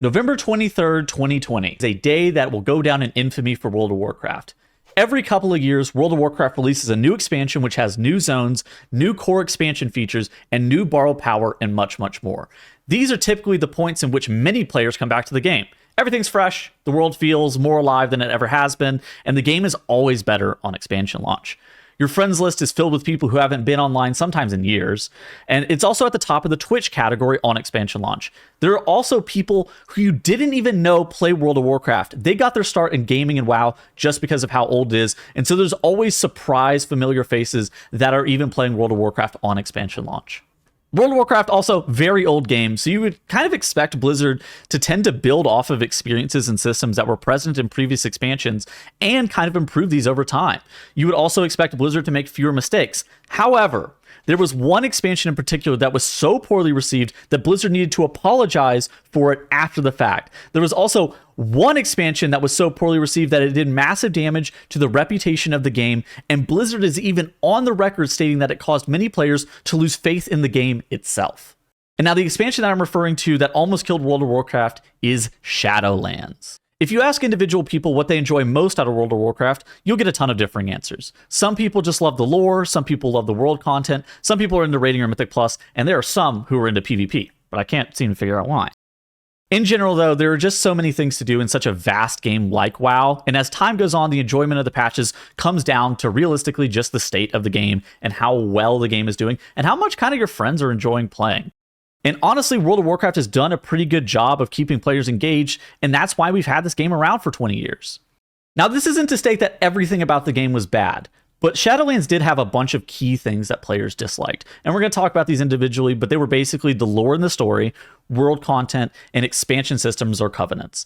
November 23rd, 2020 is a day that will go down in infamy for World of Warcraft. Every couple of years, World of Warcraft releases a new expansion which has new zones, new core expansion features, and new borrowed power, and much, much more. These are typically the points in which many players come back to the game. Everything's fresh, the world feels more alive than it ever has been, and the game is always better on expansion launch. Your friends list is filled with people who haven't been online sometimes in years, and it's also at the top of the Twitch category on expansion launch. There are also people who you didn't even know play World of Warcraft. They got their start in gaming and WoW just because of how old it is, and so there's always surprise familiar faces that are even playing World of Warcraft on expansion launch. World of Warcraft, also very old game, so you would kind of expect Blizzard to tend to build off of experiences and systems that were present in previous expansions and kind of improve these over time. You would also expect Blizzard to make fewer mistakes. However, there was one expansion in particular that was so poorly received that Blizzard needed to apologize for it after the fact. There was also one expansion that was so poorly received that it did massive damage to the reputation of the game, and Blizzard is even on the record stating that it caused many players to lose faith in the game itself. And now the expansion that I'm referring to that almost killed World of Warcraft is Shadowlands. If you ask individual people what they enjoy most out of World of Warcraft, you'll get a ton of differing answers. Some people just love the lore, some people love the world content, some people are into raiding or Mythic Plus, and there are some who are into PvP, but I can't seem to figure out why. In general, though, there are just so many things to do in such a vast game like WoW, and as time goes on, the enjoyment of the patches comes down to realistically just the state of the game and how well the game is doing and how much kind of your friends are enjoying playing. And honestly, World of Warcraft has done a pretty good job of keeping players engaged, and that's why we've had this game around for 20 years. Now, this isn't to state that everything about the game was bad, but Shadowlands did have a bunch of key things that players disliked. And we're going to talk about these individually, but they were basically the lore in the story, world content, and expansion systems or covenants.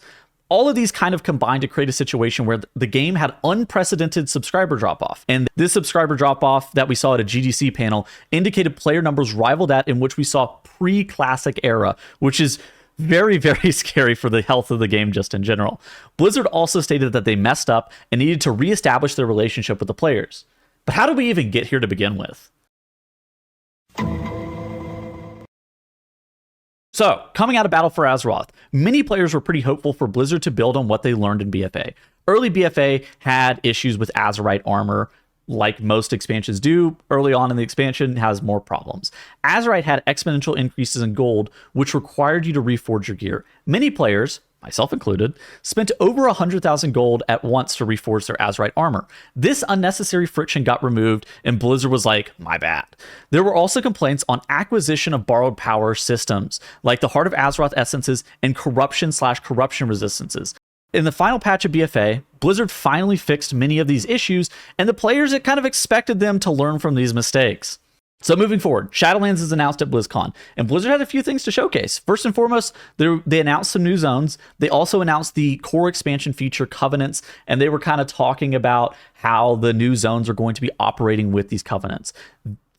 All of these kind of combined to create a situation where the game had unprecedented subscriber drop-off. And this subscriber drop-off that we saw at a GDC panel indicated player numbers rivaled that in which we saw pre-classic era, which is very, very scary for the health of the game just in general. Blizzard also stated that they messed up and needed to reestablish their relationship with the players. But how did we even get here to begin with? So, coming out of Battle for Azeroth, many players were pretty hopeful for Blizzard to build on what they learned in BFA. Early BFA had issues with Azerite armor, like most expansions do. Early on in the expansion, has more problems. Azerite had exponential increases in gold, which required you to reforge your gear. Many players, myself included, spent over 100,000 gold at once to reforge their Azerite armor. This unnecessary friction got removed, and Blizzard was like, my bad. There were also complaints on acquisition of borrowed power systems, like the Heart of Azeroth essences and corruption/corruption resistances. In the final patch of BFA, Blizzard finally fixed many of these issues, and the players kind of expected them to learn from these mistakes. So moving forward, Shadowlands is announced at BlizzCon, and Blizzard had a few things to showcase. First and foremost, they announced some new zones. They also announced the core expansion feature Covenants, and they were kind of talking about how the new zones are going to be operating with these Covenants.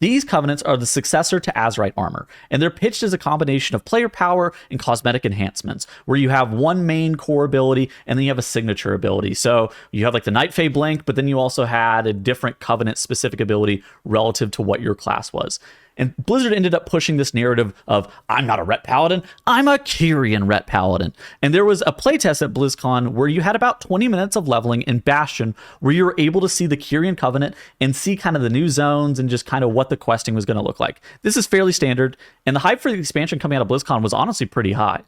These Covenants are the successor to Azerite armor, and they're pitched as a combination of player power and cosmetic enhancements, where you have one main core ability and then you have a signature ability. So you have like the Night Fae Blink, but then you also had a different Covenant-specific ability relative to what your class was. And Blizzard ended up pushing this narrative of, I'm not a Ret Paladin, I'm a Kyrian Ret Paladin. And there was a playtest at BlizzCon where you had about 20 minutes of leveling in Bastion, where you were able to see the Kyrian Covenant and see kind of the new zones and just kind of what the questing was going to look like. This is fairly standard, and the hype for the expansion coming out of BlizzCon was honestly pretty high.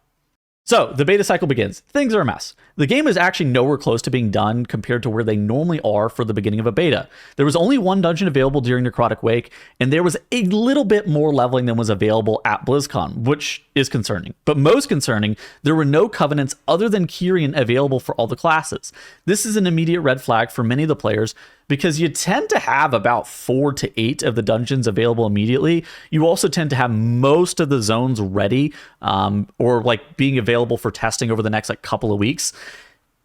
So, the beta cycle begins. Things are a mess. The game is actually nowhere close to being done compared to where they normally are for the beginning of a beta. There was only one dungeon available during Necrotic Wake, and there was a little bit more leveling than was available at BlizzCon, which is concerning. But most concerning, there were no covenants other than Kyrian available for all the classes. This is an immediate red flag for many of the players, because you tend to have about 4 to 8 of the dungeons available immediately. You also tend to have most of the zones ready, or like being available for testing over the next like couple of weeks.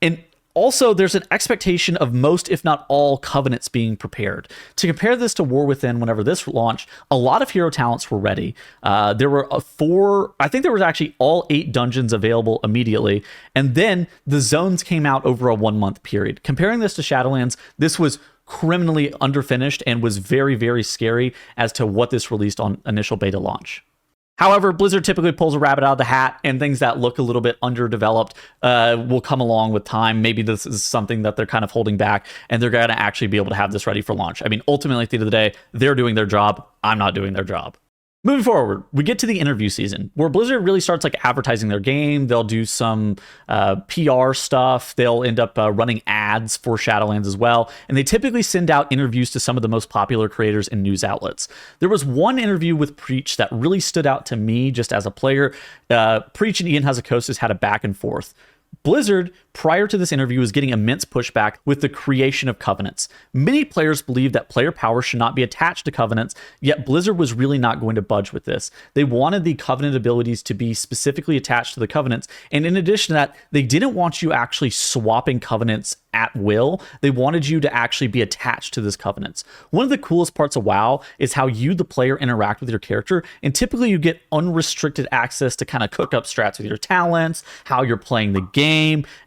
And also, there's an expectation of most, if not all, covenants being prepared. To compare this to War Within, whenever this launched, a lot of hero talents were ready. There were I think there was actually all 8 dungeons available immediately. And then the zones came out over a 1-month period. Comparing this to Shadowlands, this was criminally underfinished and was very, very scary as to what this released on initial beta launch. However, Blizzard typically pulls a rabbit out of the hat, and things that look a little bit underdeveloped will come along with time. Maybe this is something that they're kind of holding back, and they're going to actually be able to have this ready for launch. I mean, ultimately, at the end of the day, they're doing their job. I'm not doing their job. Moving forward, we get to the interview season where Blizzard really starts like advertising their game. They'll do some PR stuff. They'll end up running ads for Shadowlands as well. And they typically send out interviews to some of the most popular creators and news outlets. There was one interview with Preach that really stood out to me just as a player. Preach and Ian Hazzikostas had a back and forth. Blizzard, prior to this interview, was getting immense pushback with the creation of covenants. Many players believe that player power should not be attached to covenants, yet Blizzard was really not going to budge with this. They wanted the covenant abilities to be specifically attached to the covenants, and in addition to that, they didn't want you actually swapping covenants at will. They wanted you to actually be attached to this covenants. One of the coolest parts of WoW is how you, the player, interact with your character, and typically you get unrestricted access to kind of cook up strats with your talents, how you're playing the game,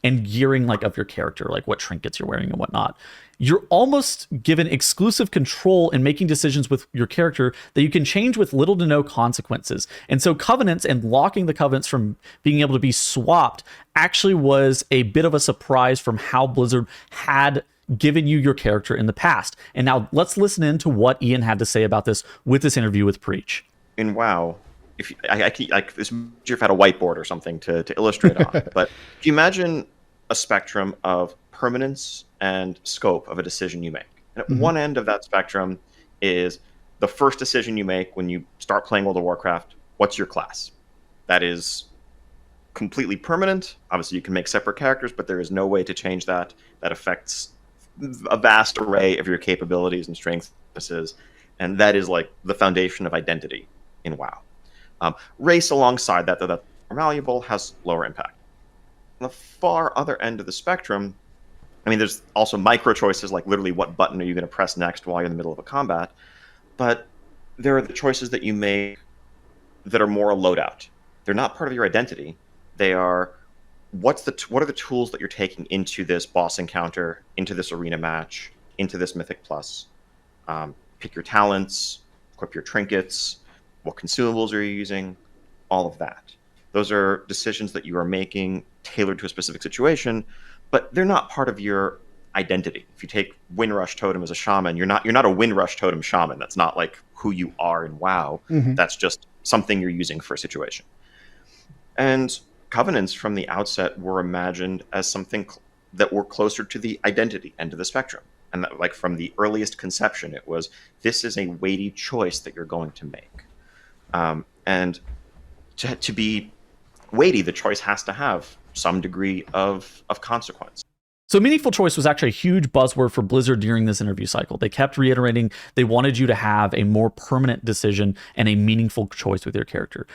and gearing like of your character, like what trinkets you're wearing and whatnot. You're almost given exclusive control in making decisions with your character that you can change with little to no consequences. And so covenants and locking the covenants from being able to be swapped actually was a bit of a surprise from how Blizzard had given you your character in the past. And now let's listen in to what Ian had to say about this with this interview with Preach. In WoW, if you, I this if I had a whiteboard or something to illustrate on, but if you imagine a spectrum of permanence and scope of a decision you make. And at one end of that spectrum is the first decision you make when you start playing World of Warcraft. What's your class? That is completely permanent. Obviously, you can make separate characters, but there is no way to change that. That affects a vast array of your capabilities and strengths. And that is like the foundation of identity in WoW. Race alongside that, though that's more malleable, has lower impact. On the far other end of the spectrum, I mean, there's also micro choices, like literally what button are you going to press next while you're in the middle of a combat. But there are the choices that you make that are more a loadout. They're not part of your identity. They are what are the tools that you're taking into this boss encounter, into this arena match, into this Mythic Plus. Pick your talents, equip your trinkets, what consumables are you using, all of that. Those are decisions that you are making tailored to a specific situation, but they're not part of your identity. If you take Windrush Totem as a shaman, you're not a Windrush Totem shaman. That's not like who you are in WoW. That's just something you're using for a situation. And covenants from the outset were imagined as something that were closer to the identity end of the spectrum. And that, like from the earliest conception, it was, this is a weighty choice that you're going to make. And to be weighty, the choice has to have some degree of consequence. So meaningful choice was actually a huge buzzword for Blizzard during this interview cycle. They kept reiterating they wanted you to have a more permanent decision and a meaningful choice with your character.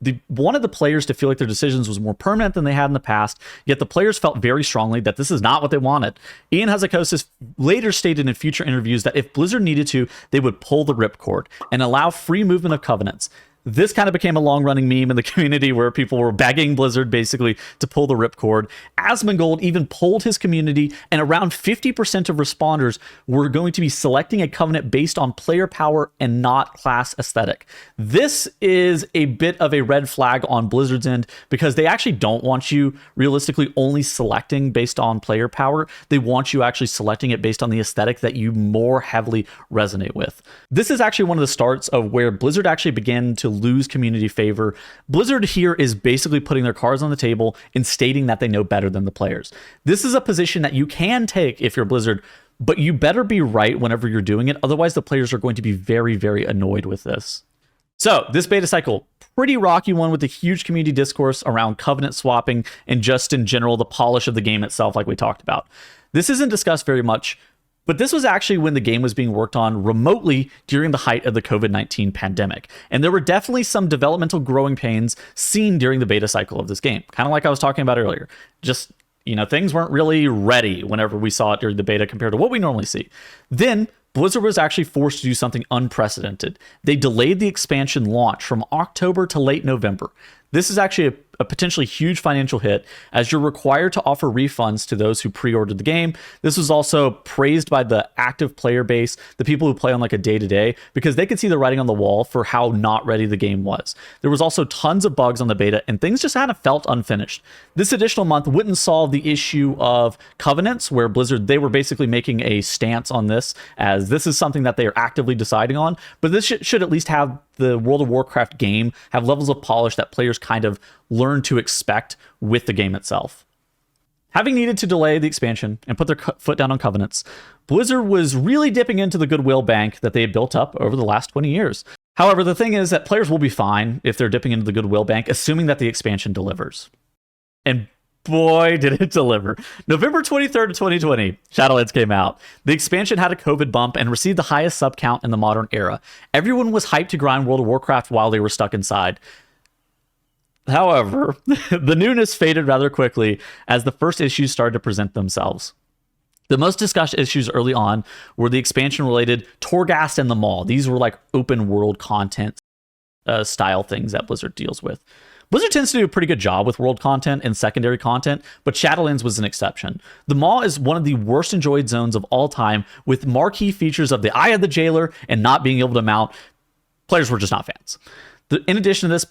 They wanted the players to feel like their decisions was more permanent than they had in the past, yet the players felt very strongly that this is not what they wanted. Ian Hazzikostas later stated in future interviews that if Blizzard needed to, they would pull the ripcord and allow free movement of covenants. This kind of became a long-running meme in the community where people were begging Blizzard basically to pull the ripcord. Asmongold even polled his community, and around 50% of responders were going to be selecting a covenant based on player power and not class aesthetic. This is a bit of a red flag on Blizzard's end because they actually don't want you realistically only selecting based on player power. They want you actually selecting it based on the aesthetic that you more heavily resonate with. This is actually one of the starts of where Blizzard actually began to lose community favor. Blizzard here is basically putting their cards on the table and stating that they know better than the players. This is a position that you can take if you're Blizzard, but you better be right whenever you're doing it. Otherwise, the players are going to be very, very annoyed with this. So this beta cycle, pretty rocky one with a huge community discourse around covenant swapping and just in general, the polish of the game itself, like we talked about. This isn't discussed very much, but this was actually when the game was being worked on remotely during the height of the COVID-19 pandemic. And there were definitely some developmental growing pains seen during the beta cycle of this game. Kind of like I was talking about earlier. Just, things weren't really ready whenever we saw it during the beta compared to what we normally see. Then Blizzard was actually forced to do something unprecedented. They delayed the expansion launch from October to late November. This is actually a potentially huge financial hit, as you're required to offer refunds to those who pre-ordered the game. This was also praised by the active player base, the people who play on like a day-to-day, because they could see the writing on the wall for how not ready the game was. There was also tons of bugs on the beta, and things just kind of felt unfinished. This additional month wouldn't solve the issue of covenants, where Blizzard, they were basically making a stance on this, as this is something that they are actively deciding on, but this should at least have the World of Warcraft game have levels of polish that players kind of learn to expect with the game itself. Having needed to delay the expansion and put their foot down on covenants, Blizzard was really dipping into the goodwill bank that they had built up over the last 20 years. However, the thing is that players will be fine if they're dipping into the goodwill bank, assuming that the expansion delivers. And boy, did it deliver. November 23rd of 2020, Shadowlands came out. The expansion had a COVID bump and received the highest sub count in the modern era. Everyone was hyped to grind World of Warcraft while they were stuck inside. However, the newness faded rather quickly as the first issues started to present themselves. The most discussed issues early on were the expansion-related Torghast and the Maw. These were like open world content style things that Blizzard deals with. Blizzard tends to do a pretty good job with world content and secondary content, but Shadowlands was an exception. The Maw is one of the worst enjoyed zones of all time, with marquee features of the Eye of the Jailer and not being able to mount. Players were just not fans. In addition to this,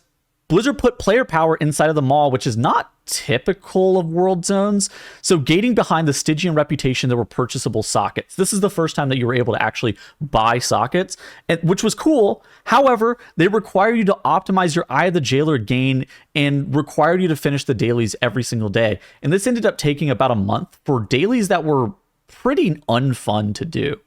Blizzard put player power inside of the Maw, which is not typical of world zones. So gating behind the Stygian reputation, there were purchasable sockets. This is the first time that you were able to actually buy sockets, which was cool. However, they require you to optimize your Eye of the Jailer gain and required you to finish the dailies every single day. And this ended up taking about a month for dailies that were pretty unfun to do.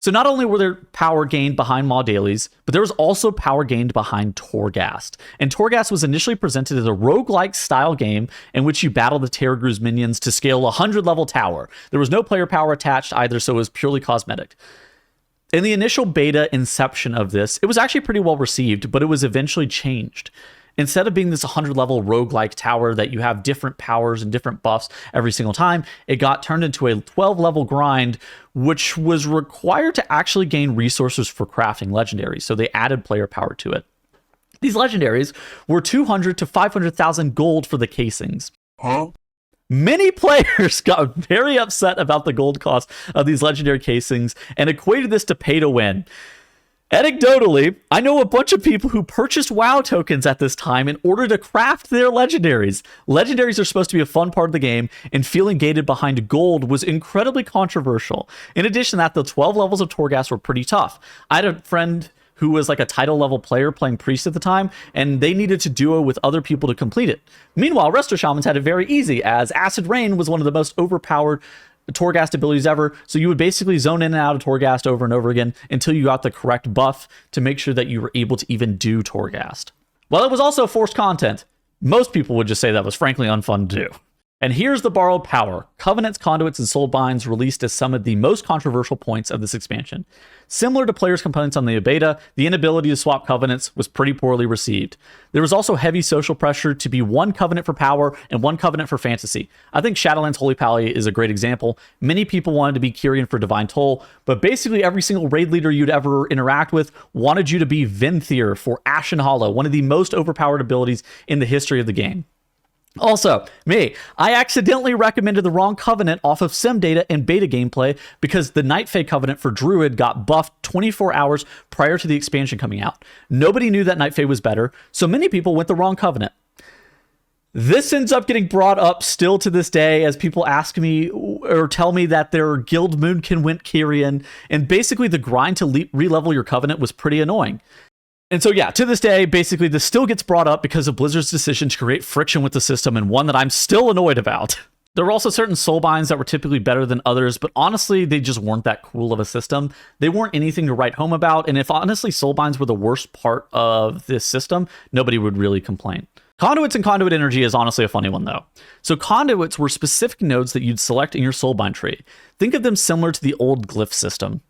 So not only were there power gained behind Maw dailies, but there was also power gained behind Torghast. And Torghast was initially presented as a roguelike style game in which you battle the Terragru's minions to scale a 100-level tower. There was no player power attached either, so it was purely cosmetic. In the initial beta inception of this, it was actually pretty well received, but it was eventually changed. Instead of being this 100-level roguelike tower that you have different powers and different buffs every single time, it got turned into a 12-level grind, which was required to actually gain resources for crafting legendaries, so they added player power to it. These legendaries were 200 to 500,000 gold for the casings. Many players got very upset about the gold cost of these legendary casings and equated this to pay to win. Anecdotally, I know a bunch of people who purchased WoW tokens at this time in order to craft their legendaries. Legendaries are supposed to be a fun part of the game, and feeling gated behind gold was incredibly controversial. In addition to that, the 12 levels of Torghast were pretty tough. I had a friend who was like a title level player playing Priest at the time, and they needed to duo with other people to complete it. Meanwhile, Resto Shamans had it very easy, as Acid Rain was one of the most overpowered Torghast abilities ever, so you would basically zone in and out of Torghast over and over again until you got the correct buff to make sure that you were able to even do Torghast. While it was also forced content, most people would just say that was frankly unfun to do. And here's the borrowed power. Covenants, Conduits, and Soulbinds released as some of the most controversial points of this expansion. Similar to players' complaints on the beta, the inability to swap Covenants was pretty poorly received. There was also heavy social pressure to be one Covenant for power and one Covenant for fantasy. I think Shadowlands Holy Pally is a great example. Many people wanted to be Kyrian for Divine Toll, but basically every single raid leader you'd ever interact with wanted you to be Venthyr for Ashen Hollow, one of the most overpowered abilities in the history of the game. Also, I accidentally recommended the wrong Covenant off of sim data and beta gameplay because the Night Fae Covenant for Druid got buffed 24 hours prior to the expansion coming out. Nobody knew that Night Fae was better, so many people went the wrong Covenant. This ends up getting brought up still to this day as people ask me or tell me that their guild Moonkin went Kyrian, and basically the grind to re-level your Covenant was pretty annoying. And so, yeah, to this day, basically, this still gets brought up because of Blizzard's decision to create friction with the system, and one that I'm still annoyed about. There were also certain soulbinds that were typically better than others, but honestly, they just weren't that cool of a system. They weren't anything to write home about, and if honestly soulbinds were the worst part of this system, nobody would really complain. Conduits and Conduit Energy is honestly a funny one, though. So conduits were specific nodes that you'd select in your soulbind tree. Think of them similar to the old glyph system.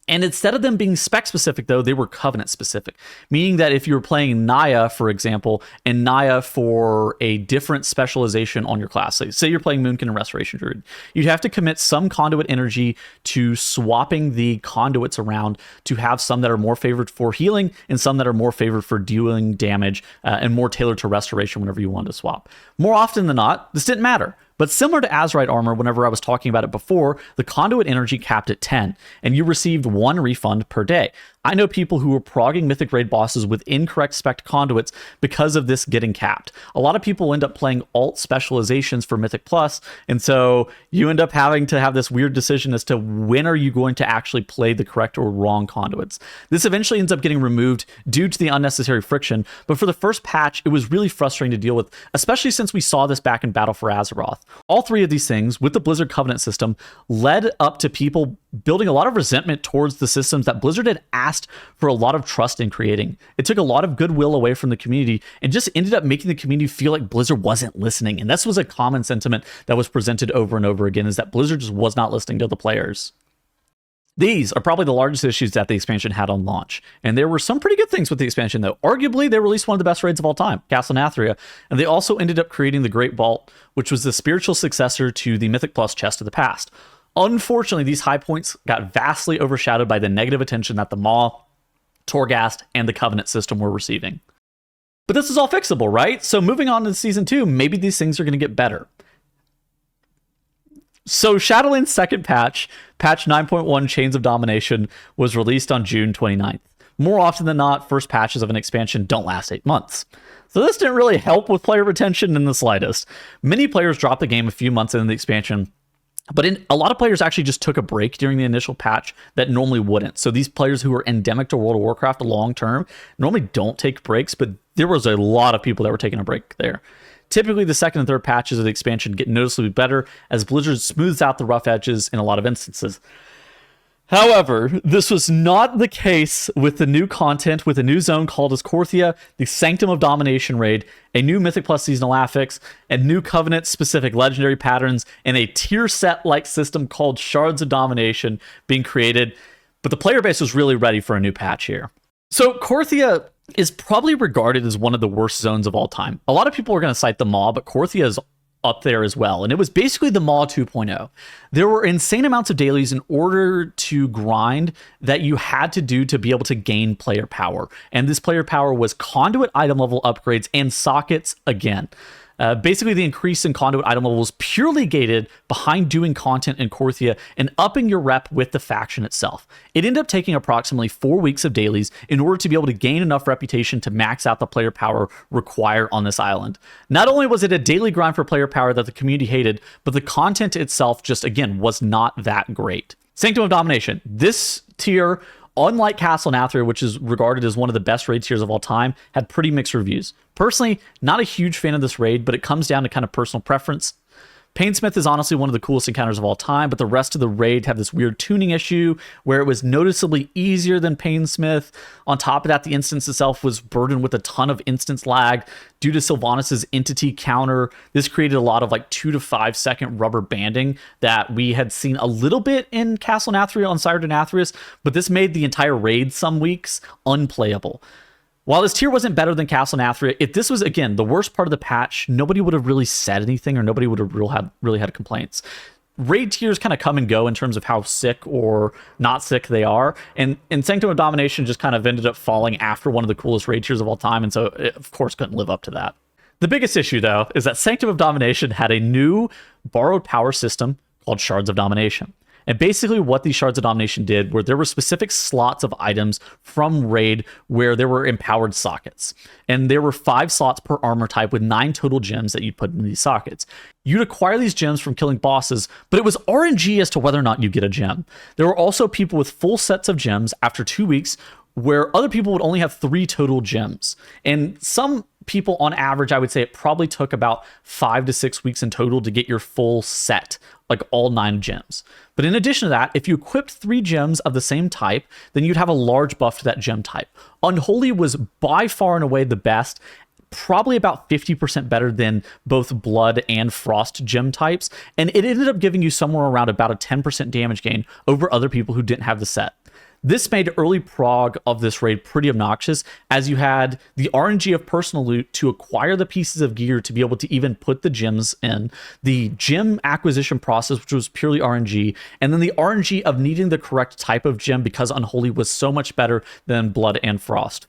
And instead of them being spec specific, though, they were covenant specific, meaning that if you were playing Naya, for example, and Naya for a different specialization on your class, say you're playing Moonkin and Restoration Druid, you'd have to commit some conduit energy to swapping the conduits around to have some that are more favored for healing and some that are more favored for dealing damage and more tailored to restoration whenever you wanted to swap. More often than not, this didn't matter. But similar to Azerite armor, whenever I was talking about it before, the conduit energy capped at 10, and you received 1 refund per day. I know people who were progging Mythic Raid bosses with incorrect spec conduits because of this getting capped. A lot of people end up playing alt specializations for Mythic Plus, and so you end up having to have this weird decision as to when are you going to actually play the correct or wrong conduits. This eventually ends up getting removed due to the unnecessary friction, but for the first patch, it was really frustrating to deal with, especially since we saw this back in Battle for Azeroth. All 3 of these things, with the Blizzard Covenant system, led up to people building a lot of resentment towards the systems that Blizzard had asked for a lot of trust in creating. It took a lot of goodwill away from the community and just ended up making the community feel like Blizzard wasn't listening. And this was a common sentiment that was presented over and over again, is that Blizzard just was not listening to the players. These are probably the largest issues that the expansion had on launch. And there were some pretty good things with the expansion, though. Arguably, they released one of the best raids of all time, Castle Nathria. And they also ended up creating the Great Vault, which was the spiritual successor to the Mythic Plus chest of the past. Unfortunately, these high points got vastly overshadowed by the negative attention that the Maw, Torghast, and the Covenant system were receiving. But this is all fixable, right? So moving on to Season 2, maybe these things are going to get better. So Shadowlands' second patch, patch 9.1 Chains of Domination, was released on June 29th. More often than not, first patches of an expansion don't last 8 months. So this didn't really help with player retention in the slightest. Many players dropped the game a few months into the expansion, but a lot of players actually just took a break during the initial patch that normally wouldn't. So these players who are endemic to World of Warcraft long term normally don't take breaks, but there was a lot of people that were taking a break there. Typically, the second and third patches of the expansion get noticeably better as Blizzard smooths out the rough edges in a lot of instances. However, this was not the case with the new content, with a new zone called as Korthia, the Sanctum of Domination raid, a new Mythic Plus seasonal affix, and new Covenant-specific legendary patterns, and a tier set-like system called Shards of Domination being created. But the player base was really ready for a new patch here. So Korthia is probably regarded as one of the worst zones of all time. A lot of people are going to cite the Maw, but Korthia is up there as well. And it was basically the Maw 2.0. There were insane amounts of dailies in order to grind that you had to do to be able to gain player power. And this player power was conduit item level upgrades and sockets again. Basically, the increase in conduit item level was purely gated behind doing content in Korthia and upping your rep with the faction itself. It ended up taking approximately 4 weeks of dailies in order to be able to gain enough reputation to max out the player power required on this island. Not only was it a daily grind for player power that the community hated, but the content itself just, again, was not that great. Sanctum of Domination. This tier, unlike Castle Nathria, which is regarded as one of the best raid tiers of all time, had pretty mixed reviews. Personally, not a huge fan of this raid, but it comes down to kind of personal preference. Painsmith is honestly one of the coolest encounters of all time, but the rest of the raid have this weird tuning issue where it was noticeably easier than Painsmith. On top of that, the instance itself was burdened with a ton of instance lag due to Sylvanas' entity counter. This created a lot of 2 to 5 second rubber banding that we had seen a little bit in Castle Nathria on Sire Denathrius, but this made the entire raid some weeks unplayable. While this tier wasn't better than Castle Nathria, if this was, again, the worst part of the patch, nobody would have really said anything or nobody would have really had complaints. Raid tiers kind of come and go in terms of how sick or not sick they are, and Sanctum of Domination just kind of ended up falling after one of the coolest raid tiers of all time, and so it, of course, couldn't live up to that. The biggest issue, though, is that Sanctum of Domination had a new borrowed power system called Shards of Domination. And basically what these Shards of Domination did were there were specific slots of items from Raid where there were empowered sockets. And there were 5 slots per armor type with 9 total gems that you'd put in these sockets. You'd acquire these gems from killing bosses, but it was RNG as to whether or not you get a gem. There were also people with full sets of gems after 2 weeks where other people would only have 3 total gems. And some people on average, I would say it probably took about 5 to 6 weeks in total to get your full set, like all 9 gems. But in addition to that, if you equipped 3 gems of the same type, then you'd have a large buff to that gem type. Unholy was by far and away the best, probably about 50% better than both Blood and Frost gem types, and it ended up giving you somewhere around about a 10% damage gain over other people who didn't have the set. This made early prog of this raid pretty obnoxious, as you had the RNG of personal loot to acquire the pieces of gear to be able to even put the gems in, the gem acquisition process, which was purely RNG, and then the RNG of needing the correct type of gem because Unholy was so much better than Blood and Frost.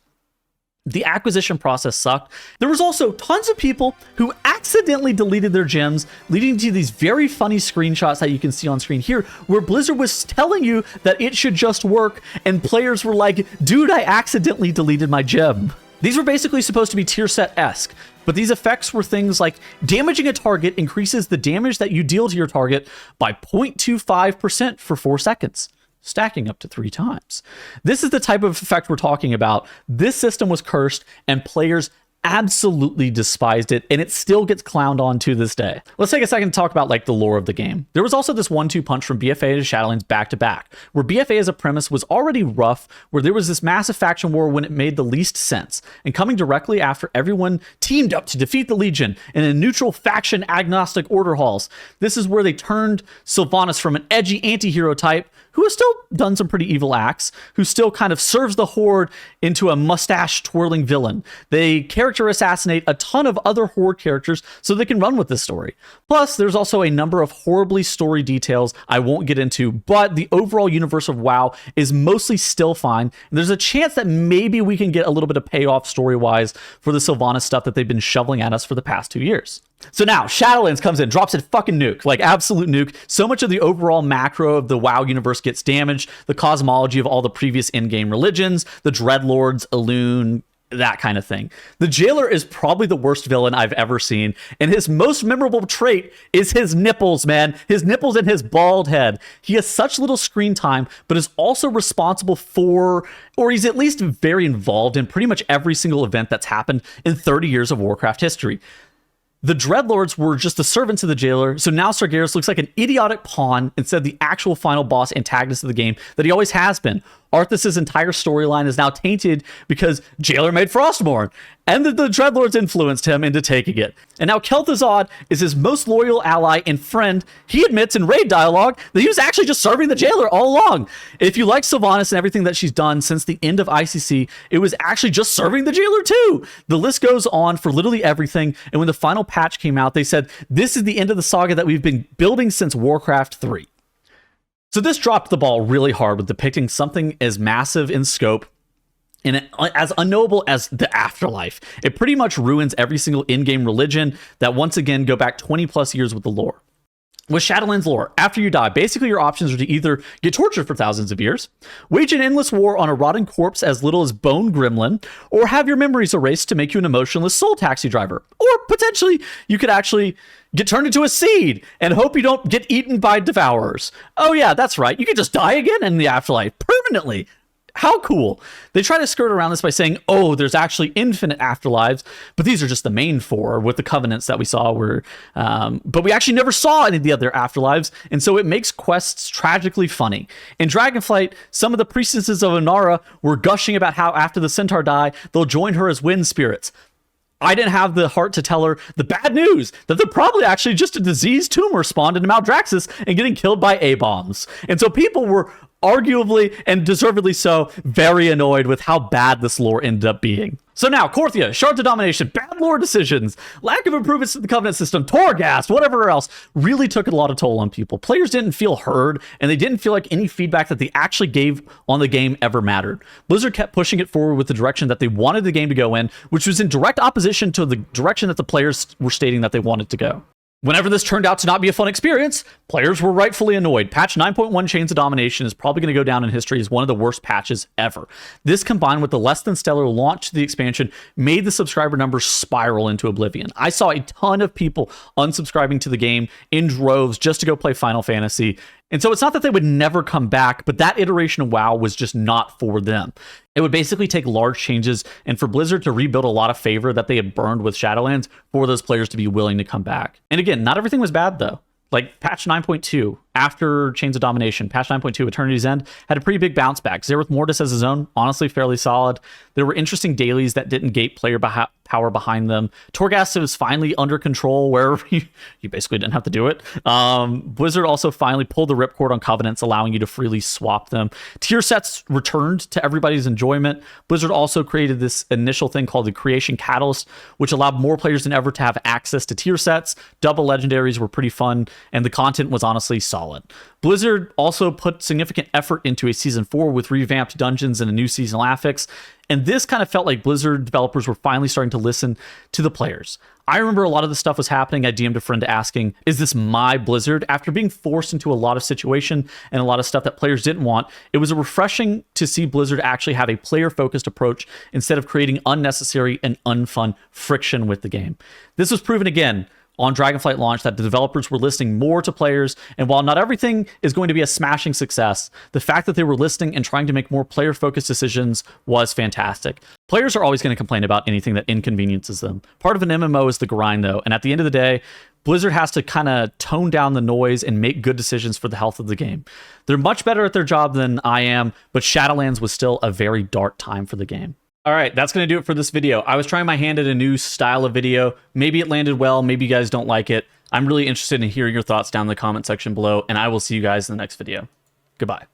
The acquisition process sucked. There was also tons of people who accidentally deleted their gems, leading to these very funny screenshots that you can see on screen here, where Blizzard was telling you that it should just work, and players were like, dude, I accidentally deleted my gem. These were basically supposed to be tier set-esque, but these effects were things like damaging a target increases the damage that you deal to your target by 0.25% for 4 seconds. Stacking up to 3 times. This is the type of effect we're talking about. This system was cursed, and players absolutely despised it, and it still gets clowned on to this day. Let's take a second to talk about like the lore of the game. There was also this 1-2 punch from BFA to Shadowlands back to back, where BFA as a premise was already rough, where there was this massive faction war when it made the least sense, and coming directly after everyone teamed up to defeat the Legion in a neutral faction agnostic order halls. This is where they turned Sylvanas from an edgy anti-hero type who has still done some pretty evil acts, who still kind of serves the Horde, into a mustache-twirling villain. They character assassinate a ton of other Horde characters so they can run with this story. Plus, there's also a number of horribly story details I won't get into, but the overall universe of WoW is mostly still fine, and there's a chance that maybe we can get a little bit of payoff story-wise for the Sylvanas stuff that they've been shoveling at us for the past 2 years. So now, Shadowlands comes in, drops a fucking nuke, like absolute nuke. So much of the overall macro of the WoW universe gets damaged, the cosmology of all the previous in-game religions, the Dreadlords, Elune, that kind of thing. The Jailer is probably the worst villain I've ever seen, and his most memorable trait is his nipples, man. His nipples and his bald head. He has such little screen time, but is also responsible for, or he's at least very involved in pretty much every single event that's happened in 30 years of Warcraft history. The Dreadlords were just the servants of the Jailer, so now Sargeras looks like an idiotic pawn instead of the actual final boss antagonist of the game that he always has been. Arthas' entire storyline is now tainted because Jailer made Frostmourne, and the Dreadlords influenced him into taking it. And now Kel'Thuzad is his most loyal ally and friend. He admits in raid dialogue that he was actually just serving the Jailer all along. If you like Sylvanas and everything that she's done since the end of ICC, it was actually just serving the Jailer too. The list goes on for literally everything, and when the final patch came out, they said, this is the end of the saga that we've been building since Warcraft 3. So this dropped the ball really hard with depicting something as massive in scope and as unknowable as the afterlife. It pretty much ruins every single in-game religion that once again go back 20 plus years with the lore. With Shadowlands lore, after you die, basically your options are to either get tortured for thousands of years, wage an endless war on a rotting corpse as little as Bone Gremlin, or have your memories erased to make you an emotionless soul taxi driver. Or potentially, you could actually get turned into a seed and hope you don't get eaten by devourers. Oh yeah, that's right. You could just die again in the afterlife permanently. How cool. They try to skirt around this by saying, oh, there's actually infinite afterlives, but these are just the main 4 with the covenants that we saw but we actually never saw any of the other afterlives, and so it makes quests tragically funny. In Dragonflight, some of the priestesses of Inara were gushing about how after the centaur die, they'll join her as wind spirits. I didn't have the heart to tell her the bad news that they're probably actually just a diseased tumor spawned into Maldraxxus and getting killed by A-bombs. And so people were arguably and deservedly so very annoyed with how bad this lore ended up being. So now, Korthia, Shards of Domination, bad lore decisions, lack of improvements to the Covenant system, Torghast, whatever else, really took a lot of toll on people. Players didn't feel heard, and they didn't feel like any feedback that they actually gave on the game ever mattered. Blizzard kept pushing it forward with the direction that they wanted the game to go in, which was in direct opposition to the direction that the players were stating that they wanted to go. Whenever this turned out to not be a fun experience, players were rightfully annoyed. Patch 9.1 Chains of Domination is probably going to go down in history as one of the worst patches ever. This, combined with the less than stellar launch to the expansion, made the subscriber numbers spiral into oblivion. I saw a ton of people unsubscribing to the game in droves just to go play Final Fantasy. And so it's not that they would never come back, but that iteration of WoW was just not for them. It would basically take large changes and for Blizzard to rebuild a lot of favor that they had burned with Shadowlands for those players to be willing to come back. And again, not everything was bad though. Like patch 9.2 after Chains of Domination. Patch 9.2 Eternity's End had a pretty big bounce back. Xerath Mortis as his own, honestly fairly solid. There were interesting dailies that didn't gate player power behind them. Torghast was finally under control where you basically didn't have to do it. Blizzard also finally pulled the ripcord on Covenants, allowing you to freely swap them. Tier sets returned to everybody's enjoyment. Blizzard also created this initial thing called the Creation Catalyst, which allowed more players than ever to have access to tier sets. Double legendaries were pretty fun, and the content was honestly solid. Blizzard also put significant effort into a Season 4 with revamped dungeons and a new seasonal affix, and this kind of felt like Blizzard developers were finally starting to listen to the players. I remember a lot of this stuff was happening. I DM'd a friend asking, is this my Blizzard? After being forced into a lot of situation and a lot of stuff that players didn't want, it was refreshing to see Blizzard actually have a player-focused approach instead of creating unnecessary and unfun friction with the game. This was proven again on Dragonflight launch that the developers were listening more to players, and while not everything is going to be a smashing success, the fact that they were listening and trying to make more player-focused decisions was fantastic. Players are always going to complain about anything that inconveniences them. Part of an MMO is the grind, though, and at the end of the day, Blizzard has to kind of tone down the noise and make good decisions for the health of the game. They're much better at their job than I am, but Shadowlands was still a very dark time for the game. All right, that's going to do it for this video. I was trying my hand at a new style of video. Maybe it landed well, maybe you guys don't like it. I'm really interested in hearing your thoughts down in the comment section below, and I will see you guys in the next video. Goodbye.